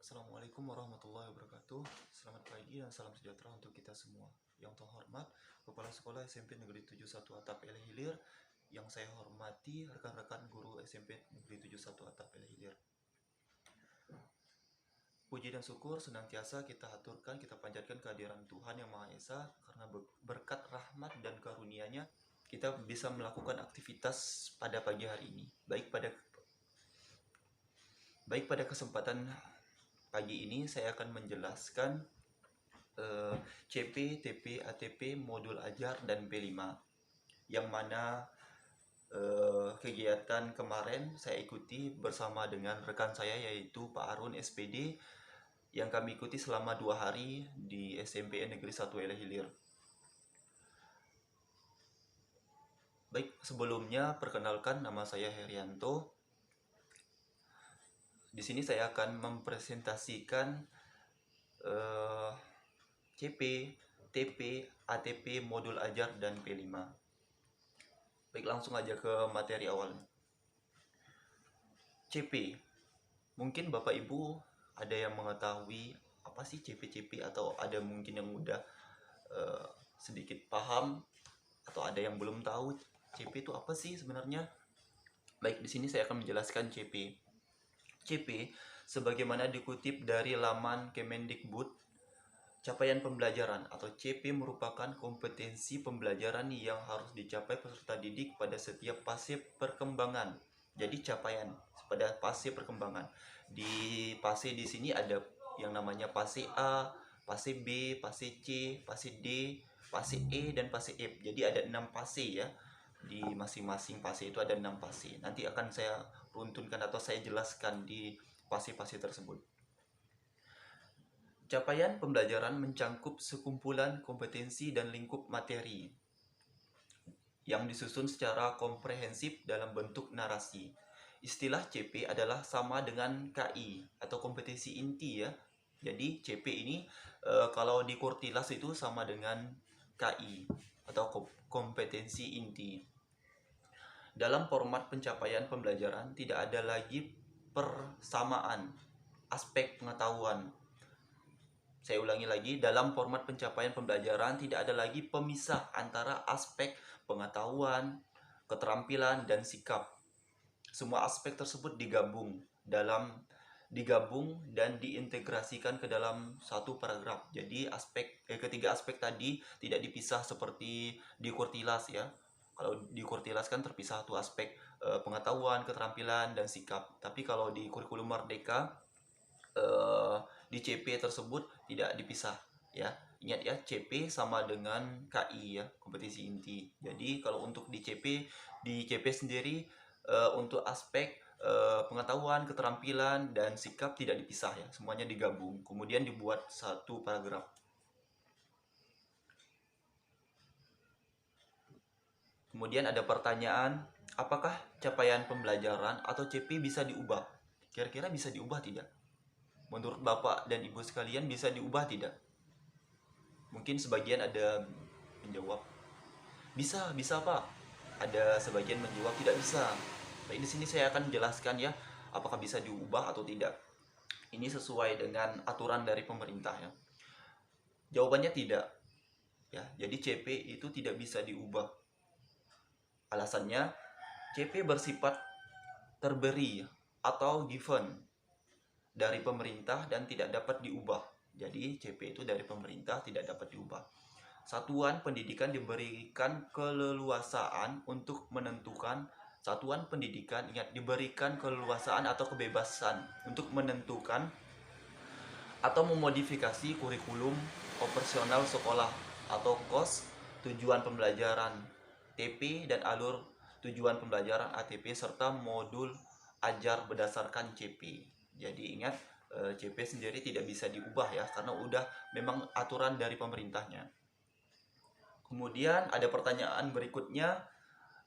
Assalamualaikum warahmatullahi wabarakatuh. Selamat pagi dan salam sejahtera untuk kita semua. Yang terhormat Kepala Sekolah SMP Negeri 71 Atap El Hilir, yang saya hormati rekan-rekan guru SMP Negeri 71 Atap El Hilir. Puji dan syukur senantiasa kita haturkan, kita panjatkan kehadiran Tuhan Yang Maha Esa, karena berkat rahmat dan karunia-Nya kita bisa melakukan aktivitas pada pagi hari ini. Baik pada kesempatan pagi ini saya akan menjelaskan CP, TP, ATP, modul ajar, dan P5, yang mana kegiatan kemarin saya ikuti bersama dengan rekan saya, yaitu Pak Arun SPD, yang kami ikuti selama 2 hari di SMP Negeri 1 El Hilir. Baik, sebelumnya perkenalkan, nama saya Herianto. Di sini saya akan mempresentasikan CP, TP, ATP, modul ajar, dan P5. Baik, langsung aja ke materi awalnya. CP, mungkin Bapak Ibu ada yang mengetahui apa sih CP-CP, atau ada mungkin yang udah sedikit paham, atau ada yang belum tahu CP itu apa sih sebenarnya. Baik, di sini saya akan menjelaskan CP. CP, sebagaimana dikutip dari laman Kemendikbud, capaian pembelajaran atau CP merupakan kompetensi pembelajaran yang harus dicapai peserta didik pada setiap fase perkembangan. Jadi capaian pada fase perkembangan. Di fase di sini ada yang namanya fase A, fase B, fase C, fase D, fase E, dan fase F. Jadi ada 6 fase ya. Di masing-masing fase itu ada 6 fase. Nanti akan saya runtunkan atau saya jelaskan di fase-fase tersebut. Capaian pembelajaran mencangkup sekumpulan kompetensi dan lingkup materi yang disusun secara komprehensif dalam bentuk narasi. Istilah CP adalah sama dengan KI atau kompetensi inti ya. Jadi CP ini kalau di Kurtilas itu sama dengan KI atau kompetensi inti. Dalam format pencapaian pembelajaran tidak ada lagi persamaan aspek pengetahuan. Saya ulangi lagi, dalam format pencapaian pembelajaran tidak ada lagi pemisah antara aspek pengetahuan, keterampilan, dan sikap. Semua aspek tersebut digabung dan diintegrasikan ke dalam satu paragraf. Jadi ketiga aspek tadi tidak dipisah seperti di Kurtilas ya. Kalau di Kurtilas kan terpisah satu aspek pengetahuan, keterampilan, dan sikap. Tapi kalau di kurikulum Merdeka di CP tersebut tidak dipisah ya. Ingat ya, CP sama dengan KI ya, kompetensi inti. Jadi kalau untuk di CP sendiri untuk aspek pengetahuan, keterampilan, dan sikap tidak dipisah ya, semuanya digabung, kemudian dibuat satu paragraf. Kemudian ada pertanyaan, apakah capaian pembelajaran atau CP bisa diubah? Kira-kira bisa diubah tidak? Menurut Bapak dan Ibu sekalian, bisa diubah tidak? Mungkin sebagian ada menjawab, bisa Pak. Ada sebagian menjawab tidak bisa. Baik, di sini saya akan menjelaskan ya, apakah bisa diubah atau tidak. Ini sesuai dengan aturan dari pemerintah ya. Jawabannya tidak. Ya, jadi CP itu tidak bisa diubah. Alasannya, CP bersifat terberi atau given dari pemerintah dan tidak dapat diubah. Jadi CP itu dari pemerintah, tidak dapat diubah. Satuan pendidikan diberikan keleluasaan untuk menentukan diberikan keleluasaan atau kebebasan untuk menentukan atau memodifikasi kurikulum operasional sekolah atau KOS, tujuan pembelajaran TP, dan alur tujuan pembelajaran ATP, serta modul ajar berdasarkan CP. Jadi ingat, CP sendiri tidak bisa diubah ya, karena udah memang aturan dari pemerintahnya. Kemudian ada pertanyaan berikutnya,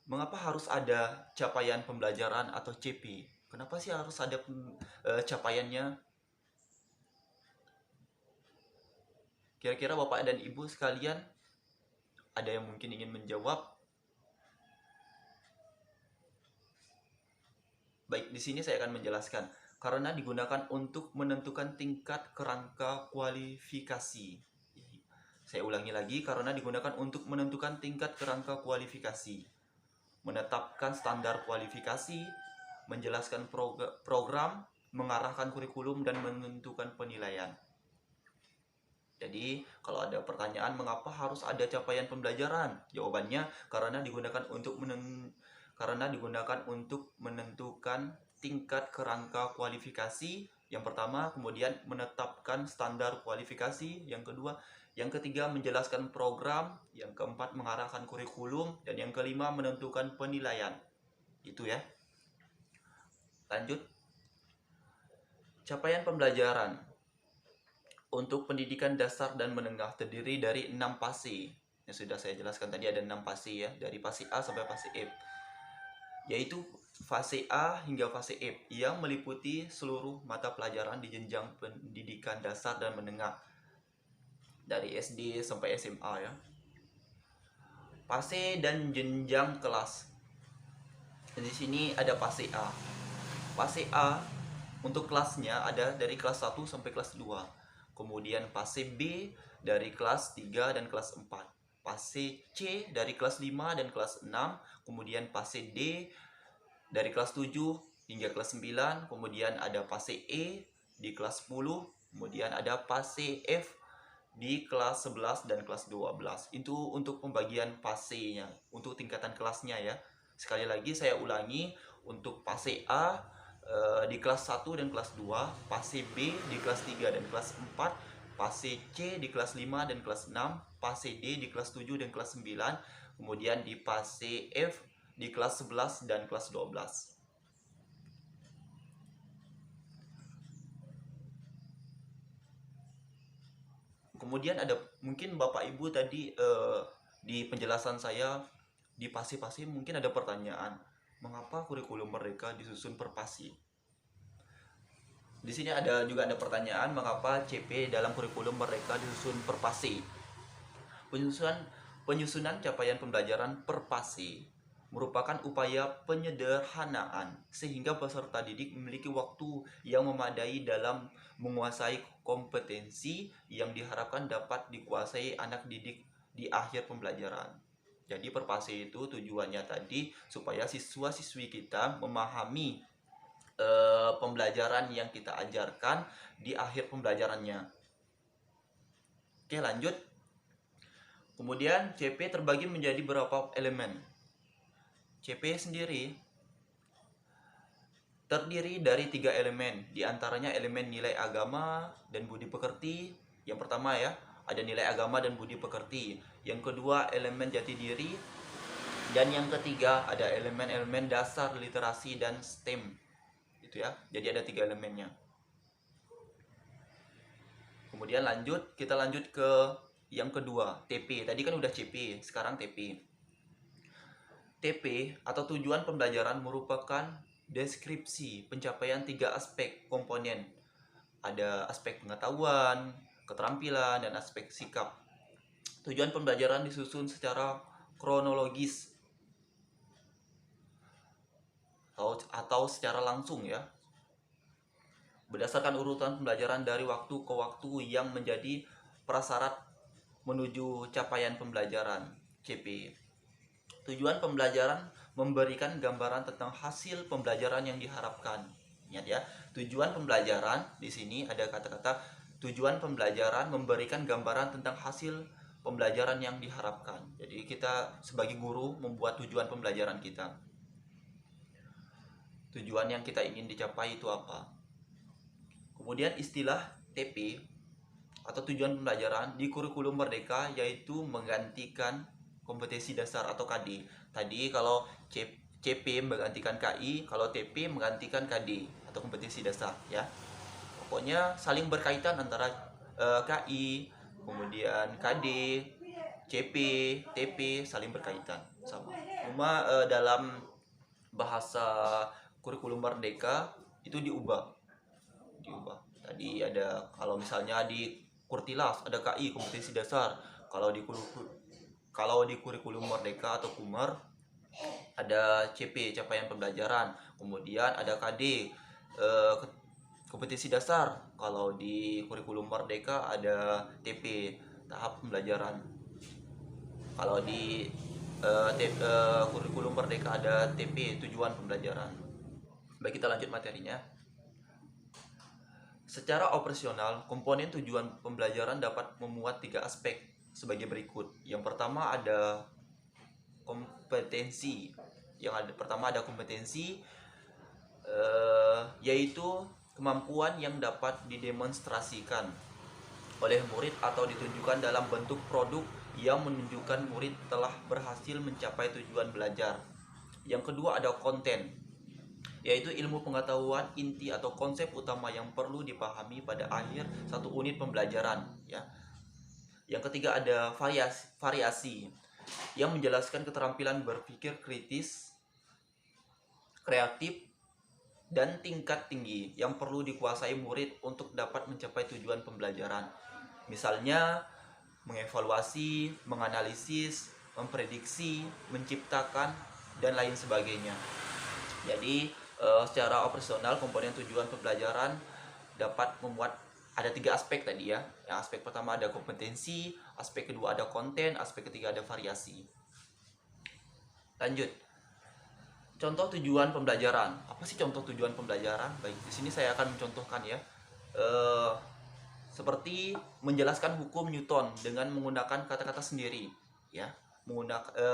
mengapa harus ada capaian pembelajaran atau CP? Kenapa sih harus ada capaiannya? Kira-kira Bapak dan Ibu sekalian ada yang mungkin ingin menjawab? Baik, di sini saya akan menjelaskan. karena digunakan untuk menentukan tingkat kerangka kualifikasi. Saya ulangi lagi, karena digunakan untuk menentukan tingkat kerangka kualifikasi, menetapkan standar kualifikasi, menjelaskan program, mengarahkan kurikulum, dan menentukan penilaian. Jadi, kalau ada pertanyaan mengapa harus ada capaian pembelajaran? Jawabannya karena digunakan untuk menentukan tingkat kerangka kualifikasi yang pertama, kemudian menetapkan standar kualifikasi yang kedua, yang ketiga menjelaskan program, yang keempat mengarahkan kurikulum, dan yang kelima menentukan penilaian. Itu ya. Lanjut. Capaian pembelajaran untuk pendidikan dasar dan menengah terdiri dari 6 fase. Yang sudah saya jelaskan tadi ada 6 fase ya, dari fase A sampai fase F. Yaitu fase A hingga fase F yang meliputi seluruh mata pelajaran di jenjang pendidikan dasar dan menengah dari SD sampai SMA ya. Fase dan jenjang kelas. Di sini ada fase A. Fase A untuk kelasnya ada dari kelas 1 sampai kelas 2. Kemudian fase B dari kelas 3 dan kelas 4. Fase C dari kelas 5 dan kelas 6. Kemudian fase D dari kelas 7 hingga kelas 9. Kemudian ada fase E di kelas 10. Kemudian ada fase F di kelas 11 dan kelas 12. Itu untuk pembagian fasenya, untuk tingkatan kelasnya ya. Sekali lagi saya ulangi, untuk fase A di kelas 1 dan kelas 2, fase B di kelas 3 dan kelas 4, fase C di kelas 5 dan kelas 6, fase D di kelas 7 dan kelas 9, kemudian di fase F di kelas 11 dan kelas 12. Kemudian ada mungkin Bapak Ibu tadi di penjelasan saya di fase-fase mungkin ada pertanyaan, mengapa kurikulum Merdeka disusun per fase? Di sini juga ada pertanyaan, mengapa CP dalam kurikulum Merdeka disusun per fase? Penyusunan capaian pembelajaran per fase merupakan upaya penyederhanaan sehingga peserta didik memiliki waktu yang memadai dalam menguasai kompetensi yang diharapkan dapat dikuasai anak didik di akhir pembelajaran. Jadi per fase itu tujuannya tadi supaya siswa-siswi kita memahami pembelajaran yang kita ajarkan di akhir pembelajarannya. Oke, lanjut. Kemudian CP terbagi menjadi beberapa elemen. CP sendiri terdiri dari 3 elemen, diantaranya elemen nilai agama dan budi pekerti. Yang pertama ya, ada nilai agama dan budi pekerti. Yang kedua, elemen jati diri. Dan yang ketiga, ada elemen-elemen dasar literasi dan STEM. Itu ya, jadi ada 3 elemennya. Kemudian kita lanjut ke yang kedua, TP. Tadi kan udah CP, sekarang TP. TP atau tujuan pembelajaran merupakan deskripsi pencapaian 3 aspek komponen. Ada aspek pengetahuan, keterampilan, dan aspek sikap. Tujuan pembelajaran disusun secara kronologis atau secara langsung ya, berdasarkan urutan pembelajaran dari waktu ke waktu yang menjadi prasyarat menuju capaian pembelajaran CP. Tujuan pembelajaran memberikan gambaran tentang hasil pembelajaran yang diharapkan. Ingat ya, tujuan pembelajaran di sini ada kata-kata tujuan pembelajaran memberikan gambaran tentang hasil pembelajaran yang diharapkan. Jadi kita sebagai guru membuat tujuan pembelajaran kita. Tujuan yang kita ingin dicapai itu apa? Kemudian istilah TP atau tujuan pembelajaran di kurikulum Merdeka yaitu menggantikan kompetensi dasar atau KD. Tadi kalau CP menggantikan KI, kalau TP menggantikan KD atau kompetensi dasar ya. Pokoknya saling berkaitan antara KI, kemudian KD, CP, TP saling berkaitan sama. Cuma dalam bahasa kurikulum Merdeka itu diubah. Tadi ada kalau misalnya di Kurtilas ada KI kompetensi dasar. Kalau di kurikulum Merdeka atau Kumar ada CP capaian pembelajaran. Kemudian ada KD kompetensi dasar. Kalau di kurikulum Merdeka ada TP, tahap pembelajaran. Kalau di kurikulum Merdeka ada TP, tujuan pembelajaran. Baik, kita lanjut materinya. Secara operasional, komponen tujuan pembelajaran dapat memuat 3 aspek sebagai berikut. Yang pertama ada kompetensi. Pertama ada kompetensi, yaitu kemampuan yang dapat didemonstrasikan oleh murid atau ditunjukkan dalam bentuk produk yang menunjukkan murid telah berhasil mencapai tujuan belajar. Yang kedua ada konten, yaitu ilmu pengetahuan inti atau konsep utama yang perlu dipahami pada akhir satu unit pembelajaran, ya. Yang ketiga ada variasi yang menjelaskan keterampilan berpikir kritis, kreatif, dan tingkat tinggi yang perlu dikuasai murid untuk dapat mencapai tujuan pembelajaran. Misalnya mengevaluasi, menganalisis, memprediksi, menciptakan, dan lain sebagainya. Jadi secara operasional komponen tujuan pembelajaran dapat memuat ada 3 aspek tadi, ya. Yang aspek pertama ada kompetensi, aspek kedua ada konten, aspek ketiga ada variasi. Lanjut. Contoh tujuan pembelajaran. Apa sih contoh tujuan pembelajaran? Baik, di sini saya akan mencontohkan, ya. Seperti menjelaskan hukum Newton dengan menggunakan kata-kata sendiri, ya.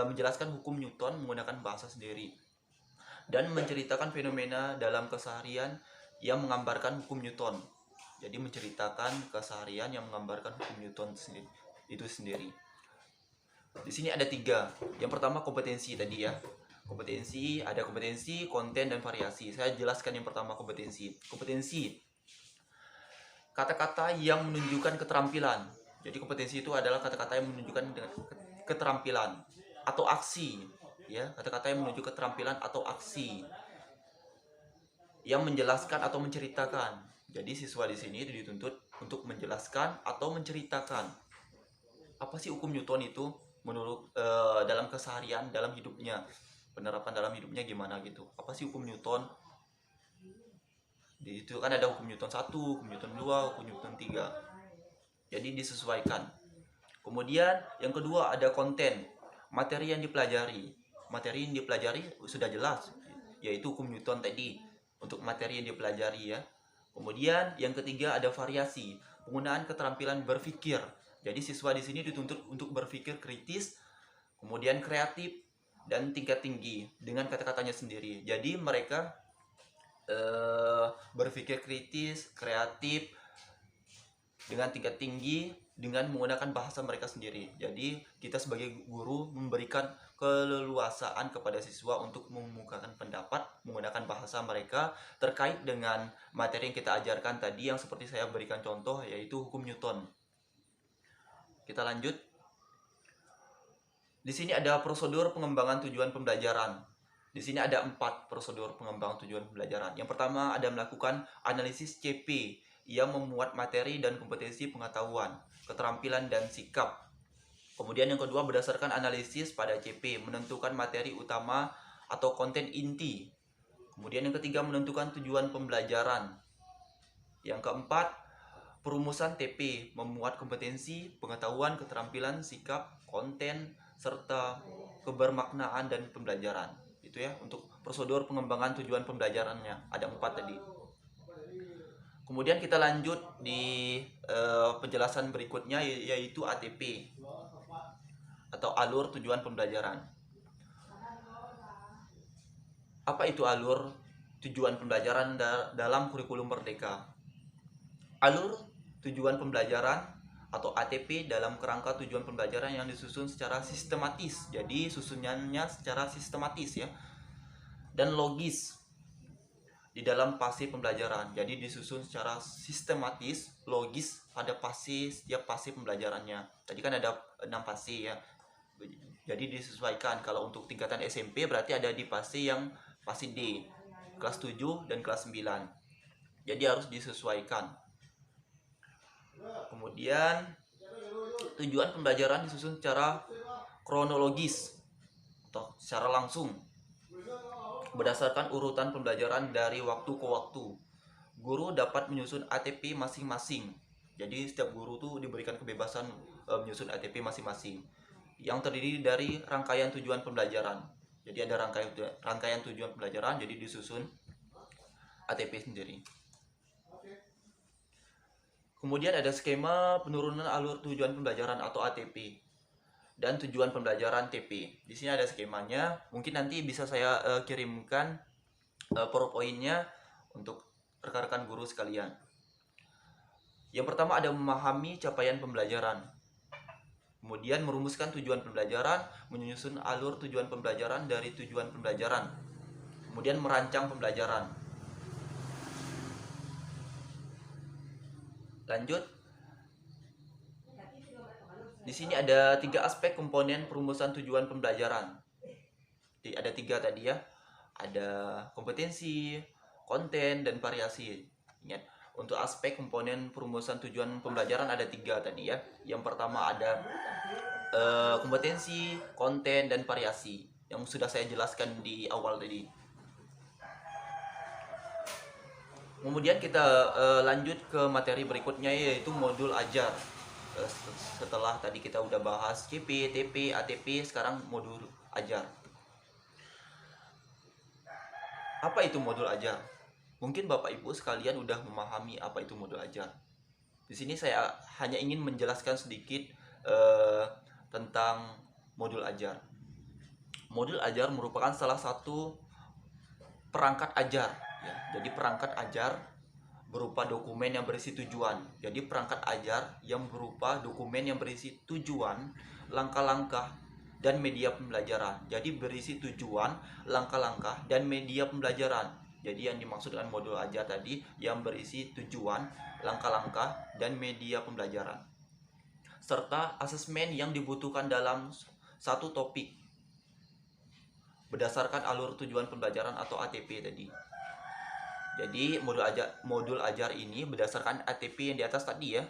Menjelaskan hukum Newton menggunakan bahasa sendiri, dan menceritakan fenomena dalam keseharian yang menggambarkan hukum Newton. Jadi menceritakan keseharian yang menggambarkan hukum Newton itu sendiri. Di sini ada 3. Yang pertama kompetensi tadi, ya. Ada kompetensi, konten, dan variasi. Saya jelaskan yang pertama kompetensi. Kompetensi, kata-kata yang menunjukkan keterampilan. Jadi kompetensi itu adalah kata-kata yang menunjukkan keterampilan atau aksi, ya. Kata-kata yang menuju keterampilan atau aksi yang menjelaskan atau menceritakan. Jadi siswa di sini dituntut untuk menjelaskan atau menceritakan apa sih hukum Newton itu menurut dalam keseharian, dalam hidupnya, penerapan dalam hidupnya gimana gitu. Apa sih hukum Newton? Di situ kan ada hukum Newton 1, hukum Newton 2, hukum Newton 3. Jadi disesuaikan. Kemudian yang kedua ada konten, materi yang dipelajari. Materi yang dipelajari sudah jelas, yaitu hukum Newton tadi untuk materi yang dipelajari, ya. Kemudian yang ketiga ada variasi, penggunaan keterampilan berpikir. Jadi siswa di sini dituntut untuk berpikir kritis, kemudian kreatif, dan tingkat tinggi dengan kata-katanya sendiri. Jadi mereka berpikir kritis, kreatif, dengan tingkat tinggi, dengan menggunakan bahasa mereka sendiri. Jadi kita sebagai guru memberikan keleluasaan kepada siswa untuk mengemukakan pendapat menggunakan bahasa mereka terkait dengan materi yang kita ajarkan tadi, yang seperti saya berikan contoh, yaitu hukum Newton. Kita lanjut. Di sini ada prosedur pengembangan tujuan pembelajaran. Di sini ada 4 prosedur pengembangan tujuan pembelajaran. Yang pertama ada melakukan analisis CP yang memuat materi dan kompetensi pengetahuan, keterampilan, dan sikap. Kemudian yang kedua berdasarkan analisis pada CP menentukan materi utama atau konten inti. Kemudian yang ketiga menentukan tujuan pembelajaran. Yang keempat perumusan TP memuat kompetensi, pengetahuan, keterampilan, sikap, konten, serta kebermaknaan dan pembelajaran. Itu, ya, untuk prosedur pengembangan tujuan pembelajarannya ada 4 tadi. Kemudian kita lanjut di penjelasan berikutnya, yaitu ATP atau alur tujuan pembelajaran. Apa itu alur tujuan pembelajaran dalam kurikulum Merdeka? Alur tujuan pembelajaran atau ATP dalam kerangka tujuan pembelajaran yang disusun secara sistematis. Jadi susunannya secara sistematis, ya, dan logis di dalam fase pembelajaran. Jadi disusun secara sistematis, logis pada setiap fase pembelajarannya. Tadi kan ada 6 fase, ya. Jadi disesuaikan. Kalau untuk tingkatan SMP berarti ada di fase D, kelas 7 dan kelas 9. Jadi harus disesuaikan. Kemudian tujuan pembelajaran disusun secara kronologis atau secara langsung berdasarkan urutan pembelajaran dari waktu ke waktu guru dapat menyusun ATP masing-masing. Jadi setiap guru tuh diberikan kebebasan menyusun ATP masing-masing yang terdiri dari rangkaian tujuan pembelajaran. Jadi ada rangkaian tujuan pembelajaran, jadi disusun ATP sendiri. Kemudian ada skema penurunan alur tujuan pembelajaran atau ATP dan tujuan pembelajaran TP. Di sini ada skemanya. Mungkin nanti bisa saya kirimkan PowerPoint-nya untuk rekan-rekan guru sekalian. Yang pertama ada memahami capaian pembelajaran. Kemudian merumuskan tujuan pembelajaran, menyusun alur tujuan pembelajaran dari tujuan pembelajaran. Kemudian merancang pembelajaran. Lanjut. Di sini ada 3 aspek komponen perumusan tujuan pembelajaran. Jadi ada 3 tadi ya. Ada kompetensi, konten, dan variasi. Ingat, untuk aspek komponen perumusan tujuan pembelajaran ada 3 tadi ya. Yang pertama ada kompetensi, konten, dan variasi yang sudah saya jelaskan di awal tadi. Kemudian kita lanjut ke materi berikutnya, yaitu modul ajar. Setelah tadi kita udah bahas CP, TP, ATP, sekarang modul ajar. Apa itu modul ajar? Mungkin Bapak Ibu sekalian udah memahami apa itu modul ajar. Di sini saya hanya ingin menjelaskan sedikit tentang modul ajar. Modul ajar merupakan salah satu perangkat ajar. Ya. Jadi perangkat ajar berupa dokumen yang berisi tujuan. Jadi perangkat ajar yang berupa dokumen yang berisi tujuan, langkah-langkah, dan media pembelajaran. Jadi berisi tujuan, langkah-langkah, dan media pembelajaran. Jadi yang dimaksud dengan modul ajar tadi yang berisi tujuan, langkah-langkah, dan media pembelajaran. Serta asesmen yang dibutuhkan dalam satu topik berdasarkan alur tujuan pembelajaran atau ATP tadi. Jadi modul ajar ini berdasarkan ATP yang di atas tadi ya.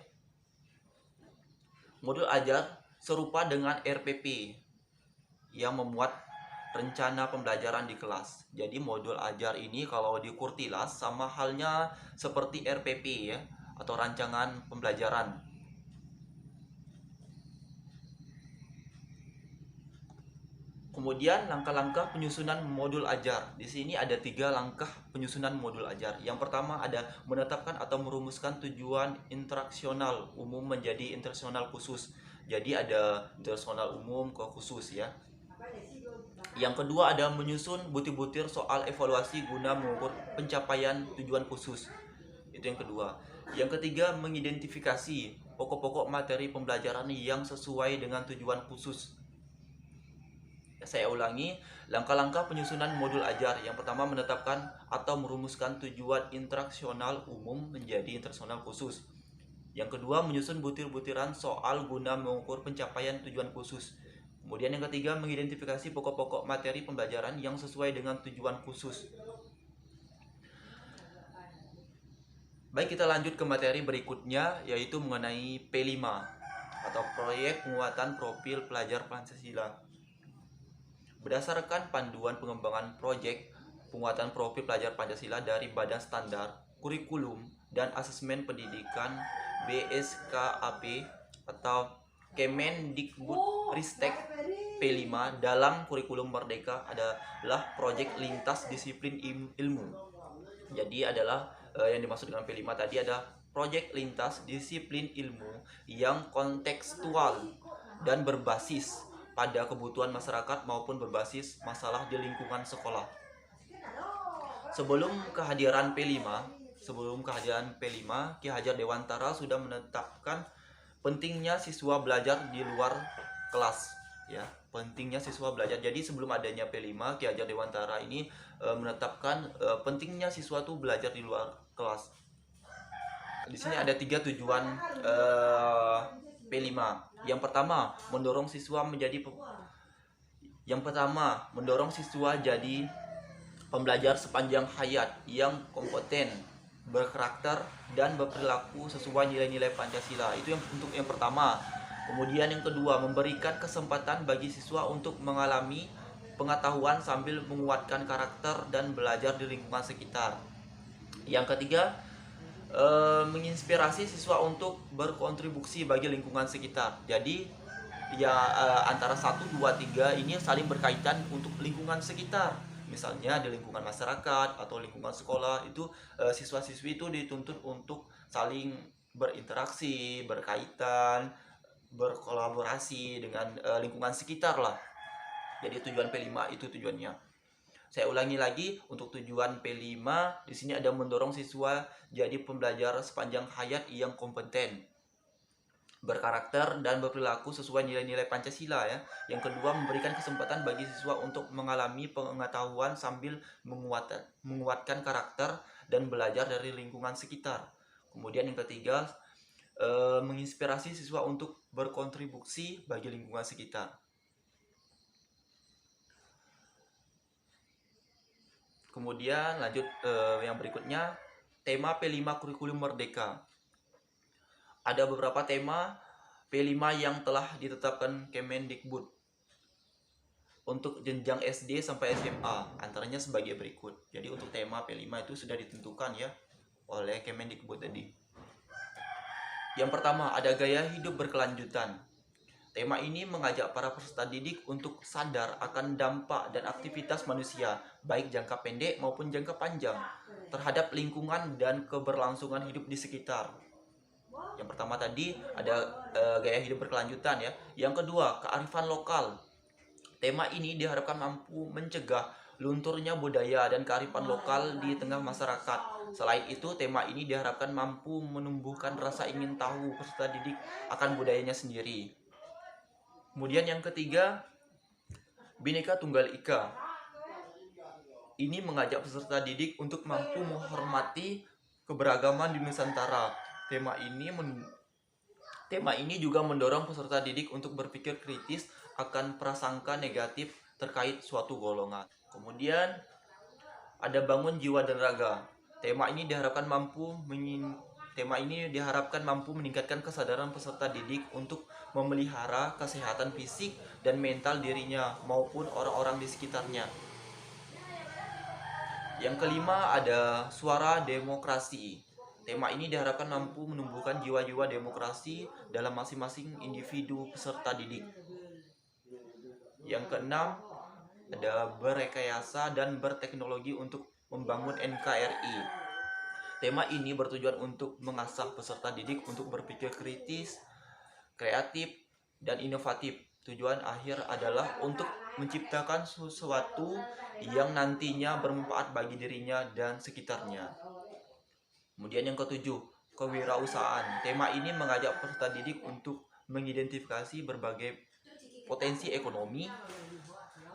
Modul ajar serupa dengan RPP yang memuat rencana pembelajaran di kelas. Jadi modul ajar ini kalau dikurtilas sama halnya seperti RPP ya, atau rancangan pembelajaran. Kemudian langkah-langkah penyusunan modul ajar. Di sini ada 3 langkah penyusunan modul ajar. Yang pertama ada menetapkan atau merumuskan tujuan interaksional umum menjadi interaksional khusus. Jadi ada interaksional umum ke khusus ya. Yang kedua ada menyusun butir-butir soal evaluasi guna mengukur pencapaian tujuan khusus. Itu yang kedua. Yang ketiga mengidentifikasi pokok-pokok materi pembelajaran yang sesuai dengan tujuan khusus. Saya ulangi, langkah-langkah penyusunan modul ajar. Yang pertama menetapkan atau merumuskan tujuan interaksional umum menjadi interaksional khusus. Yang kedua menyusun butir-butiran soal guna mengukur pencapaian tujuan khusus. Kemudian yang ketiga mengidentifikasi pokok-pokok materi pembelajaran yang sesuai dengan tujuan khusus. Baik, kita lanjut ke materi berikutnya, yaitu mengenai P5 atau proyek penguatan profil pelajar Pancasila. Berdasarkan panduan pengembangan proyek penguatan profil pelajar Pancasila dari Badan Standar Kurikulum dan Asesmen Pendidikan BSKAP atau Kemendikbudristek P5 dalam kurikulum Merdeka adalah proyek lintas disiplin ilmu. Jadi adalah yang dimaksud dengan P5 tadi ada proyek lintas disiplin ilmu yang kontekstual dan berbasis pada kebutuhan masyarakat maupun berbasis masalah di lingkungan sekolah. Sebelum kehadiran P5, Ki Hajar Dewantara sudah menetapkan pentingnya siswa belajar di luar kelas, ya. Pentingnya siswa belajar. Jadi sebelum adanya P5, Ki Hajar Dewantara ini menetapkan pentingnya siswa tuh belajar di luar kelas. Di sini ada 3 tujuan P5. Yang pertama, mendorong siswa jadi pembelajar sepanjang hayat yang kompeten, berkarakter, dan berperilaku sesuai nilai-nilai Pancasila. Itu untuk yang pertama. Kemudian yang kedua, memberikan kesempatan bagi siswa untuk mengalami pengetahuan sambil menguatkan karakter dan belajar di lingkungan sekitar. Yang ketiga, menginspirasi siswa untuk berkontribusi bagi lingkungan sekitar. Jadi ya antara 1, 2, 3 ini saling berkaitan untuk lingkungan sekitar. Misalnya di lingkungan masyarakat atau lingkungan sekolah itu siswa-siswi itu dituntut untuk saling berinteraksi, berkaitan, berkolaborasi dengan lingkungan sekitar lah. Jadi tujuan P5 itu tujuannya. Saya ulangi lagi, untuk tujuan P5 di sini ada mendorong siswa jadi pembelajar sepanjang hayat yang kompeten, berkarakter dan berperilaku sesuai nilai-nilai Pancasila ya. Yang kedua, memberikan kesempatan bagi siswa untuk mengalami pengetahuan sambil menguatkan karakter dan belajar dari lingkungan sekitar. Kemudian yang ketiga, menginspirasi siswa untuk berkontribusi bagi lingkungan sekitar. Kemudian lanjut yang berikutnya, tema P5 Kurikulum Merdeka. Ada beberapa tema P5 yang telah ditetapkan Kemendikbud untuk jenjang SD sampai SMA, antaranya sebagai berikut. Jadi untuk tema P5 itu sudah ditentukan ya oleh Kemendikbud tadi. Yang pertama, ada gaya hidup berkelanjutan. Tema ini mengajak para peserta didik untuk sadar akan dampak dan aktivitas manusia, baik jangka pendek maupun jangka panjang, terhadap lingkungan dan keberlangsungan hidup di sekitar. Yang pertama tadi ada gaya hidup berkelanjutan ya. Yang kedua, kearifan lokal. Tema ini diharapkan mampu mencegah lunturnya budaya dan kearifan lokal di tengah masyarakat. Selain itu, tema ini diharapkan mampu menumbuhkan rasa ingin tahu peserta didik akan budayanya sendiri. Kemudian yang ketiga, Bhinneka Tunggal Ika. Ini mengajak peserta didik untuk mampu menghormati keberagaman di Nusantara. Tema ini juga mendorong peserta didik untuk berpikir kritis akan prasangka negatif terkait suatu golongan. Kemudian ada bangun jiwa dan raga. Tema ini diharapkan mampu meningkatkan kesadaran peserta didik untuk memelihara kesehatan fisik dan mental dirinya maupun orang-orang di sekitarnya. Yang kelima ada suara demokrasi. Tema ini diharapkan mampu menumbuhkan jiwa-jiwa demokrasi dalam masing-masing individu peserta didik. Yang keenam ada berrekayasa dan berteknologi untuk membangun NKRI. Tema ini bertujuan untuk mengasah peserta didik untuk berpikir kritis, kreatif, dan inovatif. Tujuan akhir adalah untuk menciptakan sesuatu yang nantinya bermanfaat bagi dirinya dan sekitarnya. Kemudian yang ketujuh, kewirausahaan. Tema ini mengajak peserta didik untuk mengidentifikasi berbagai potensi ekonomi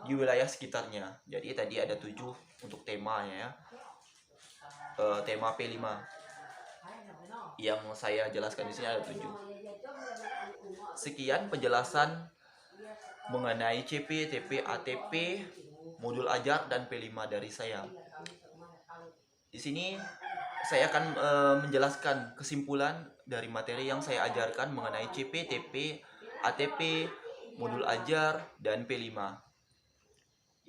di wilayah sekitarnya. Jadi tadi ada 7 untuk temanya ya. Tema P5 yang saya jelaskan di sini ada 7. Sekian penjelasan mengenai CP, TP, ATP, modul ajar dan P5 dari saya. Di sini saya akan menjelaskan kesimpulan dari materi yang saya ajarkan mengenai CP, TP, ATP, modul ajar dan P5.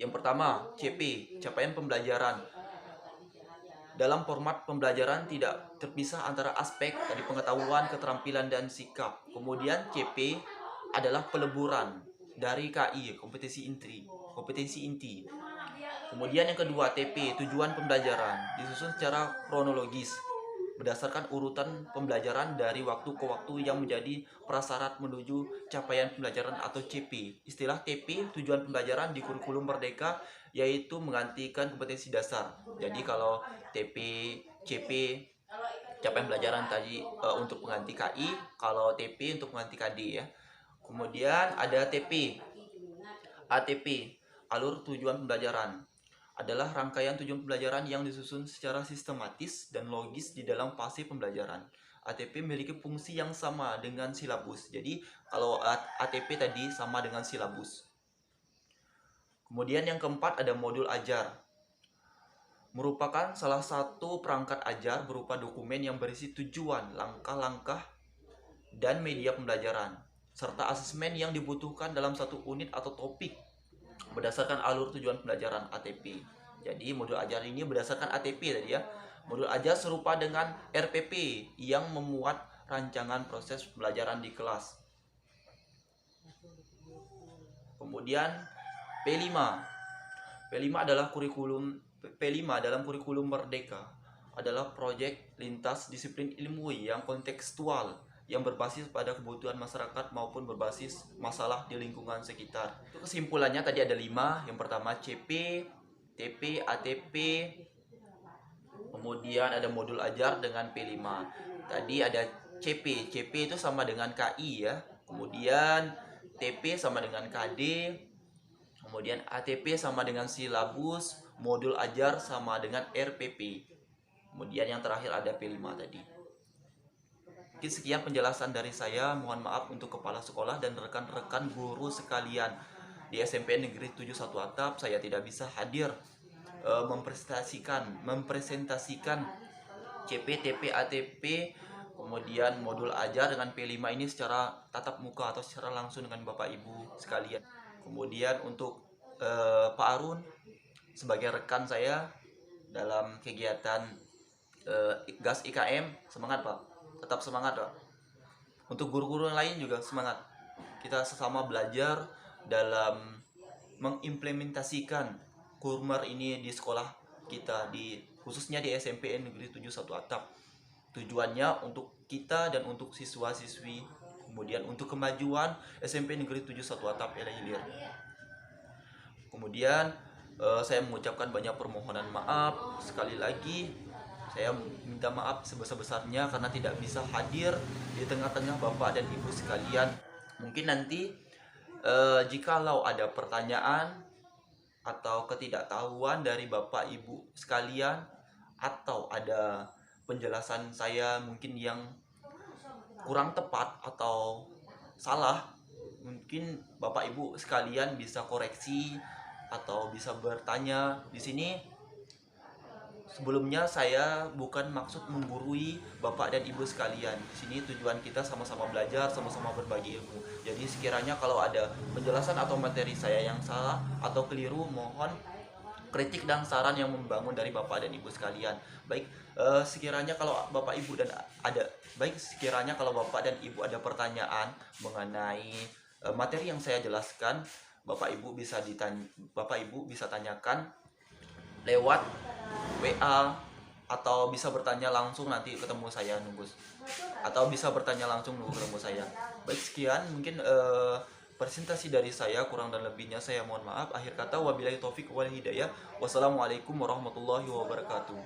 Yang pertama, CP, capaian pembelajaran. Dalam format pembelajaran tidak terpisah antara aspek dari pengetahuan, keterampilan, dan sikap. Kemudian CP adalah peleburan dari KI, kompetensi inti. Kemudian yang kedua, TP, tujuan pembelajaran, disusun secara kronologis berdasarkan urutan pembelajaran dari waktu ke waktu yang menjadi prasyarat menuju capaian pembelajaran atau CP. Istilah TP, tujuan pembelajaran di kurikulum Merdeka, yaitu menggantikan kompetensi dasar. Jadi kalau TP, CP, capaian pembelajaran tadi untuk mengganti KI, kalau TP untuk mengganti KD ya. Kemudian ada TP, ATP, alur tujuan pembelajaran. Adalah rangkaian tujuan pembelajaran yang disusun secara sistematis dan logis di dalam fase pembelajaran. ATP memiliki fungsi yang sama dengan silabus. Jadi kalau ATP tadi sama dengan silabus. Kemudian yang keempat ada modul ajar. Merupakan salah satu perangkat ajar berupa dokumen yang berisi tujuan, langkah-langkah, dan media pembelajaran, serta asesmen yang dibutuhkan dalam satu unit atau topik berdasarkan alur tujuan pembelajaran ATP. Jadi modul ajar ini berdasarkan ATP tadi ya. Modul ajar serupa dengan RPP yang memuat rancangan proses pembelajaran di kelas. Kemudian P5. P5 adalah P5 dalam kurikulum Merdeka adalah proyek lintas disiplin ilmu yang kontekstual yang berbasis pada kebutuhan masyarakat maupun berbasis masalah di lingkungan sekitar. Itu kesimpulannya tadi ada 5. Yang pertama CP, TP, ATP. Kemudian ada modul ajar dengan P5. Tadi ada CP. CP itu sama dengan KI ya. Kemudian TP sama dengan KD. Kemudian ATP sama dengan silabus, modul ajar sama dengan RPP. Kemudian yang terakhir ada P5 tadi. Mungkin sekian penjelasan dari saya. Mohon maaf untuk kepala sekolah dan rekan-rekan guru sekalian. Di SMP Negeri 71 Atap saya tidak bisa hadir mempresentasikan CP, TP, ATP, kemudian modul ajar dengan P5 ini secara tatap muka atau secara langsung dengan Bapak Ibu sekalian. Kemudian untuk Pak Arun sebagai rekan saya dalam kegiatan GAS IKM, semangat Pak, tetap semangat Pak. Untuk guru-guru yang lain juga semangat. Kita sesama belajar dalam mengimplementasikan kurmer ini di sekolah kita, khususnya di SMP Negeri 71 Atap. Tujuannya untuk kita dan untuk siswa-siswi, kemudian untuk kemajuan SMP Negeri 71 Atap Ela Hilir. Kemudian saya mengucapkan banyak permohonan maaf. Sekali lagi saya minta maaf sebesar-besarnya karena tidak bisa hadir di tengah-tengah Bapak dan Ibu sekalian. Mungkin nanti jikalau ada pertanyaan atau ketidaktahuan dari Bapak Ibu sekalian, atau ada penjelasan saya mungkin yang kurang tepat atau salah, mungkin Bapak Ibu sekalian bisa koreksi atau bisa bertanya di sini. Sebelumnya saya bukan maksud menggurui Bapak dan Ibu sekalian. Di sini tujuan kita sama-sama belajar, sama-sama berbagi ilmu. Jadi sekiranya kalau ada penjelasan atau materi saya yang salah atau keliru, mohon kritik dan saran yang membangun dari Bapak dan Ibu sekalian. Baik, sekiranya kalau Bapak Ibu sekiranya kalau Bapak dan Ibu ada pertanyaan mengenai materi yang saya jelaskan, Bapak Ibu bisa tanyakan lewat WA atau bisa bertanya langsung nanti ketemu saya ketemu saya. Baik, sekian mungkin presentasi dari saya, kurang dan lebihnya saya mohon maaf. Akhir kata wabillahi taufik wal hidayah. Wassalamualaikum warahmatullahi wabarakatuh.